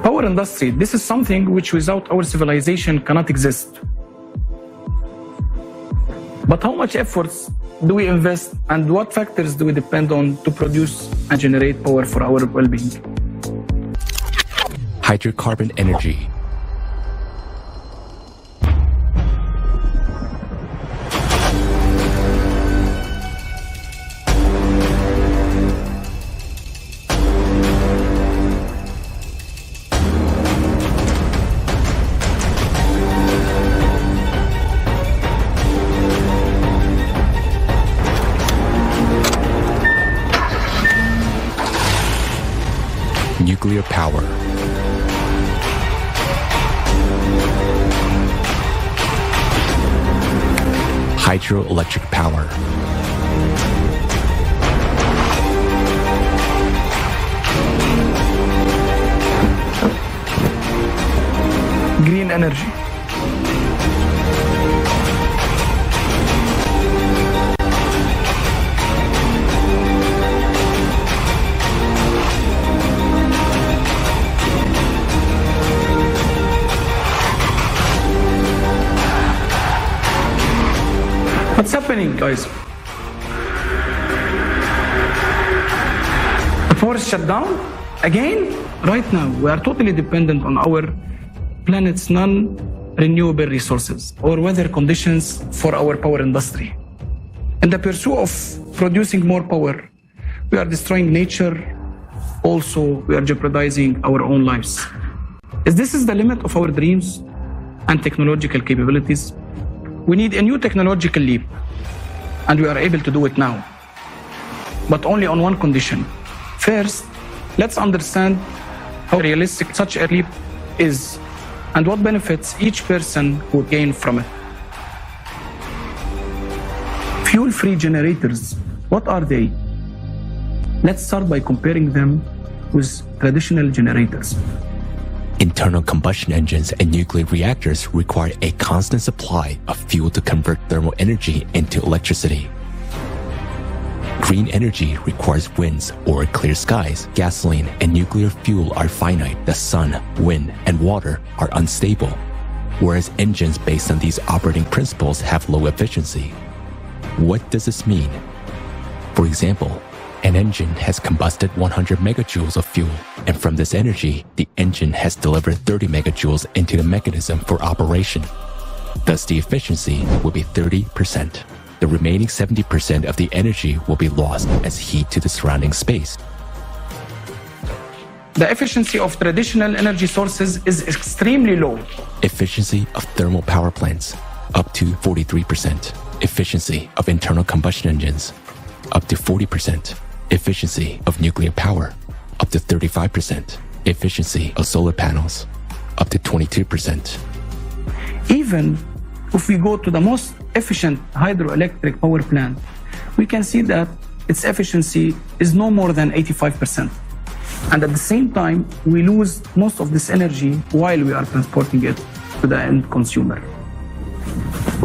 Power industry, this is something which without our civilization cannot exist. But how much efforts do we invest and what factors do we depend on to produce and generate power for our well-being? Hydrocarbon energy. Nuclear power. Hydroelectric power. Green energy. What's happening, guys? The forest shut down again? Right now, we are totally dependent on our planet's non-renewable resources or weather conditions for our power industry. In the pursuit of producing more power, we are destroying nature. Also, we are jeopardizing our own lives. Is this the limit of our dreams and technological capabilities? We need a new technological leap, and we are able to do it now, but only on one condition. First, let's understand how realistic such a leap is and what benefits each person would gain from it. Fuel-free generators, what are they? Let's start by comparing them with traditional generators. Internal combustion engines and nuclear reactors require a constant supply of fuel to convert thermal energy into electricity. Green energy requires winds or clear skies. Gasoline and nuclear fuel are finite. The sun, wind, and water are unstable, whereas engines based on these operating principles have low efficiency. What does this mean? For example, an engine has combusted 100 megajoules of fuel, and from this energy, the engine has delivered 30 megajoules into the mechanism for operation. Thus, the efficiency will be 30%. The remaining 70% of the energy will be lost as heat to the surrounding space. The efficiency of traditional energy sources is extremely low. Efficiency of thermal power plants, up to 43%. Efficiency of internal combustion engines, up to 40%. Efficiency of nuclear power, up to 35%. Efficiency of solar panels, up to 22%. Even if we go to the most efficient hydroelectric power plant, we can see that its efficiency is no more than 85%. And at the same time, we lose most of this energy while we are transporting it to the end consumer.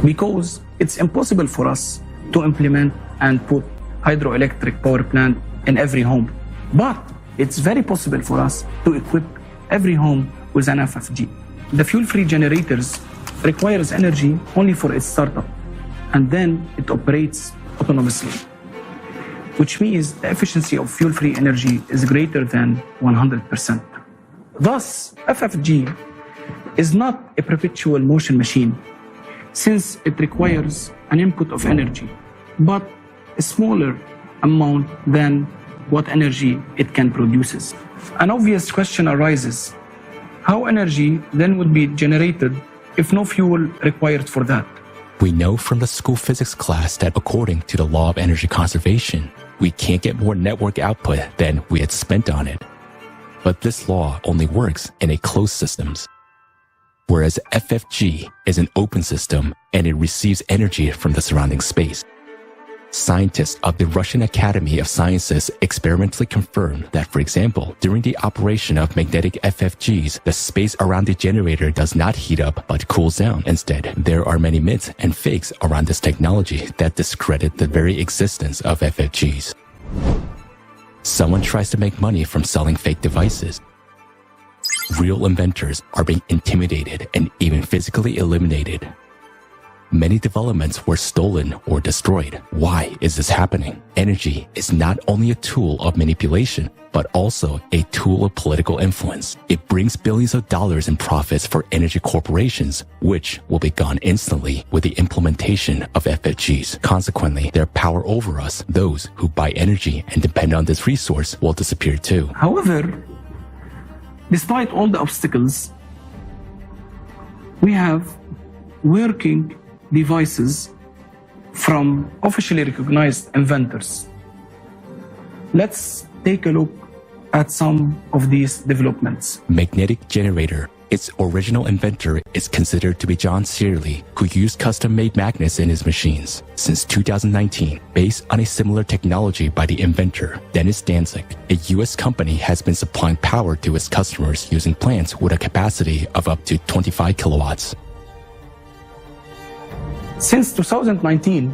Because it's impossible for us to implement and put hydroelectric power plant in every home. But it's very possible for us to equip every home with an FFG. The fuel-free generators requires energy only for its startup, and then it operates autonomously, which means the efficiency of fuel-free energy is greater than 100%. Thus, FFG is not a perpetual motion machine, since it requires an input of energy, but a smaller amount than what energy it can produce. An obvious question arises: how energy then would be generated if no fuel required for that? We know from the school physics class that according to the law of energy conservation, we can't get more network output than we had spent on it. But this law only works in a closed systems. Whereas FFG is an open system and it receives energy from the surrounding space. Scientists of the Russian Academy of Sciences experimentally confirmed that, for example, during the operation of magnetic FFGs, the space around the generator does not heat up but cools down. Instead, there are many myths and fakes around this technology that discredit the very existence of FFGs. Someone tries to make money from selling fake devices. Real inventors are being intimidated and even physically eliminated. Many developments were stolen or destroyed. Why is this happening? Energy is not only a tool of manipulation, but also a tool of political influence. It brings billions of dollars in profits for energy corporations, which will be gone instantly with the implementation of FFGs. Consequently, their power over us, those who buy energy and depend on this resource, will disappear too. However, despite all the obstacles, we have working devices from officially recognized inventors. Let's take a look at some of these developments. Magnetic generator. Its original inventor is considered to be John Searle, who used custom-made magnets in his machines. Since 2019, based on a similar technology by the inventor, Dennis Danzig, a U.S. company has been supplying power to its customers using plants with a capacity of up to 25 kilowatts. Since 2019,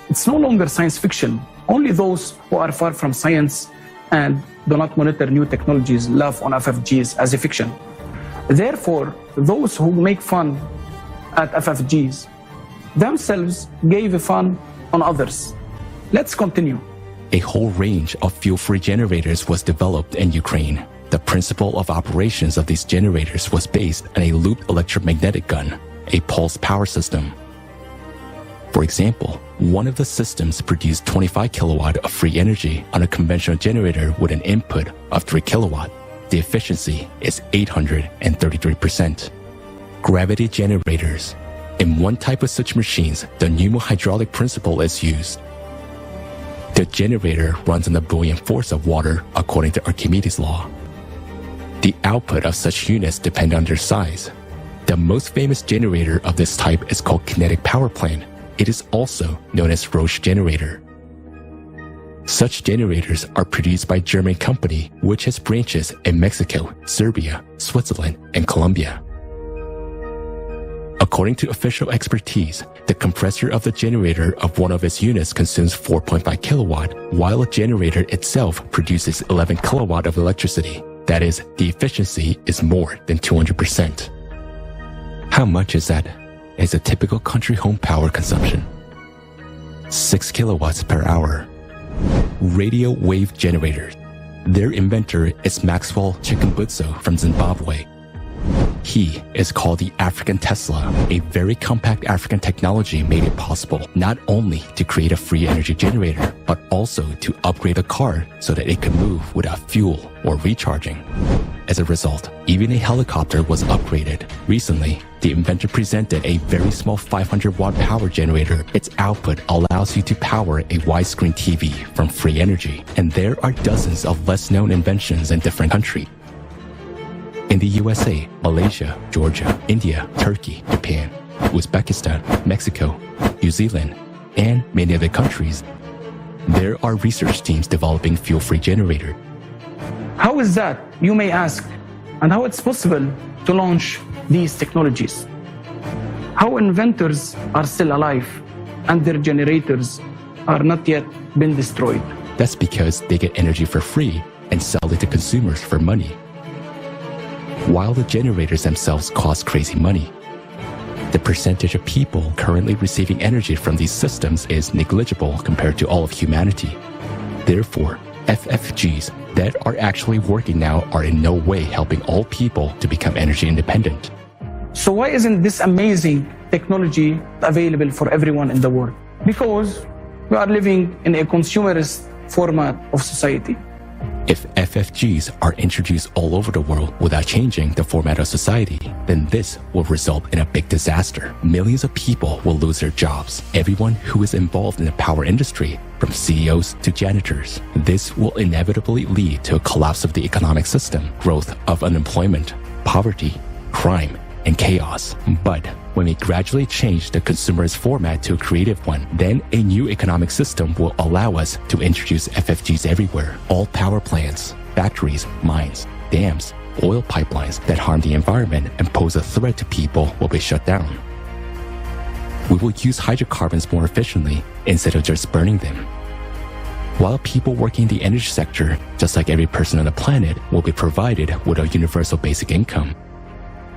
it's no longer science fiction. Only those who are far from science and do not monitor new technologies laugh on FFGs as a fiction. Therefore, those who make fun at FFGs themselves gave fun on others. Let's continue. A whole range of fuel-free generators was developed in Ukraine. The principle of operations of these generators was based on a looped electromagnetic gun, a pulse power system. For example, one of the systems produced 25 kilowatt of free energy on a conventional generator with an input of 3 kilowatt. The efficiency is 833%. Gravity generators. In one type of such machines, the pneumohydraulic principle is used. The generator runs on the buoyant force of water according to Archimedes' law. The output of such units depend on their size. The most famous generator of this type is called kinetic power plant. It is also known as Roche generator. Such generators are produced by a German company which has branches in Mexico, Serbia, Switzerland, and Colombia. According to official expertise, the compressor of the generator of one of its units consumes 4.5 kilowatt, while a generator itself produces 11 kilowatt of electricity. That is, the efficiency is more than 200%. How much is that? Is a typical country home power consumption. 6 kilowatts per hour. Radio wave generators. Their inventor is Maxwell Chikumbutso from Zimbabwe. He is called the African Tesla. A very compact African technology made it possible not only to create a free energy generator, but also to upgrade a car so that it could move without fuel or recharging. As a result, even a helicopter was upgraded. Recently, the inventor presented a very small 500-watt power generator. Its output allows you to power a widescreen TV from free energy. And there are dozens of less-known inventions in different countries. In the USA, Malaysia, Georgia, India, Turkey, Japan, Uzbekistan, Mexico, New Zealand, and many other countries, there are research teams developing fuel-free generators. How is that, you may ask, and how it's possible to launch these technologies? How inventors are still alive and their generators are not yet been destroyed? That's because they get energy for free and sell it to consumers for money, while the generators themselves cost crazy money. The percentage of people currently receiving energy from these systems is negligible compared to all of humanity. Therefore, FFGs that are actually working now are in no way helping all people to become energy independent. So why isn't this amazing technology available for everyone in the world? Because we are living in a consumerist format of society. If FFGs are introduced all over the world without changing the format of society, then this will result in a big disaster. Millions of people will lose their jobs. Everyone who is involved in the power industry, from CEOs to janitors. This will inevitably lead to a collapse of the economic system, growth of unemployment, poverty, crime, and chaos. But when we gradually change the consumerist format to a creative one, then a new economic system will allow us to introduce FFGs everywhere. All power plants, factories, mines, dams, oil pipelines that harm the environment and pose a threat to people will be shut down. We will use hydrocarbons more efficiently instead of just burning them. While people working in the energy sector, just like every person on the planet, will be provided with a universal basic income,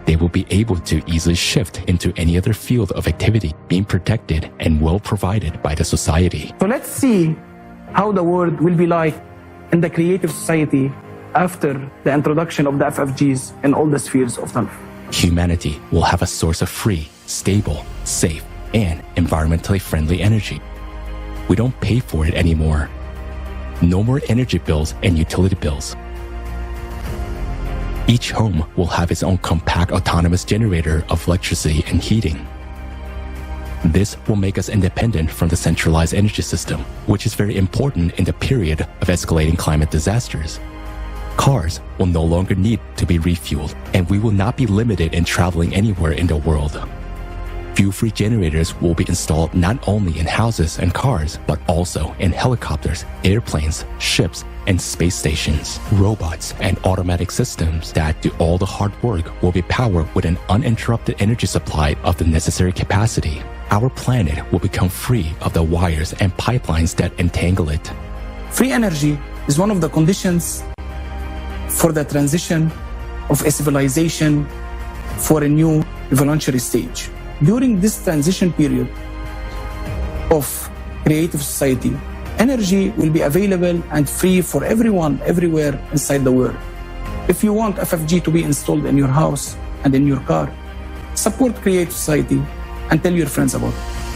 they will be able to easily shift into any other field of activity, being protected and well provided by the society. So let's see how the world will be like in the creative society after the introduction of the FFGs in all the spheres of life. Humanity will have a source of free, stable, safe, and environmentally friendly energy. We don't pay for it anymore. No more energy bills and utility bills. Each home will have its own compact autonomous generator of electricity and heating. This will make us independent from the centralized energy system, which is very important in the period of escalating climate disasters. Cars will no longer need to be refueled, and we will not be limited in traveling anywhere in the world. Fuel-free generators will be installed not only in houses and cars, but also in helicopters, airplanes, ships, and space stations. Robots and automatic systems that do all the hard work will be powered with an uninterrupted energy supply of the necessary capacity. Our planet will become free of the wires and pipelines that entangle it. Free energy is one of the conditions for the transition of a civilization for a new evolutionary stage. During this transition period of creative society, energy will be available and free for everyone, everywhere inside the world. If you want FFG to be installed in your house and in your car, support creative society and tell your friends about it.